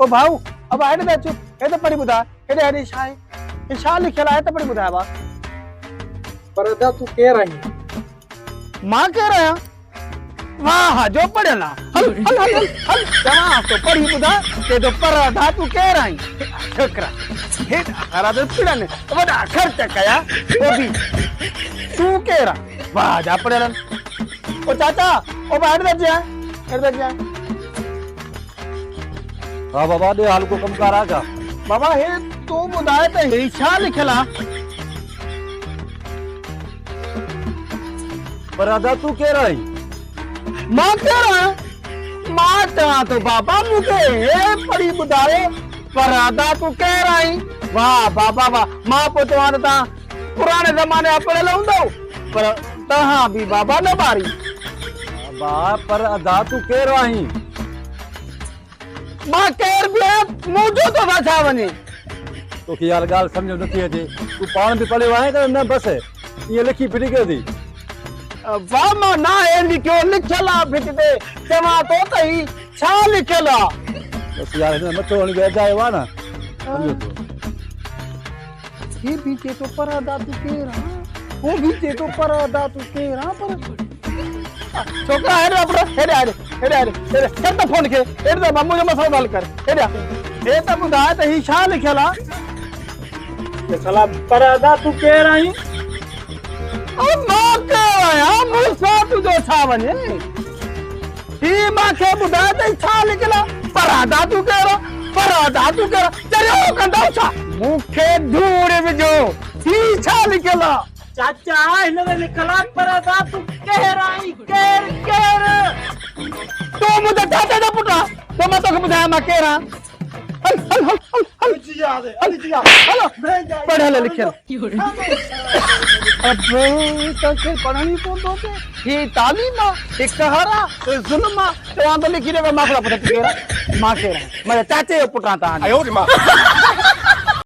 ओ भाऊ अब head they चुप हे तो पढ़ी बुधा हेड शा लिखियल आहे त पढ़ी बुधा बा पर अदा तू केर आई मां कह रहा वाह जो पढ़ला हल हल हल हल जमा तो पढ़ी बुधा के तो परदा तू कह रही छोकरा हे हरा दे पिड़ने वडा खर्च कया वो भी तू कह रहा वाह जा पढ़ला ओ चाचा ओ बाहर दे जा हेड दे जा हाँ बाबा दे हाल को कम कर आगा बाबा हे तू बुधाए त हे छा लिखला पर अदा तू कह रही मां कह रहा मां चवा तो बाबा मुके हे पढ़ी बुधाए परदा तू कह रही वाह बाबा वाह मां पुतवा ता पुराने जमाने पढ़ल हुंदो पर तहां भी बाबा न बारी बा पर अदा तू कह रही मां केर भी मुझो तो छा वने तो की यार गाल समझ नथी अचे तू पाण भी पढ़ियो आहे त न बस ये लिखी फिटी कर दी वाह मां ना ए लिखियो लिखला फिट दे चवा तो तई छा लिखला बस यार न मथो वणी जाए वा ना समझो तो ये बीते तो परदा तू कह रहा वो बीते तो परदा तू कह रहा पर छोकरा हेड अपना हेड तो फोन के हेड तो मामू जो मसला हल कर हेड ए त बुधाए त ही छा लिखला ते साला परदा तू केर आई ओ मां के आया मुसा तू जो छा वने ही मां के बुधाए त छा लिखला परदा तू कह रहा चलो कंदा छा मुखे ढूंढ विजो ही छा लिखला चाचा इन्हें लिखला परदा तू केर आई केर तो मुझे चाचा दा पुटा तो मैं तो बुधाया मां कह रहा हल जी याद है अली जी याद हेलो पढ़ल लिखल अब तो के पढ़नी को दो ये तालीम एक सहारा जुल्म तो आंदोलन लिखी रे माखला पता कह रहा मां कह रहा मैं चाचे पुटा ता आयो रे मां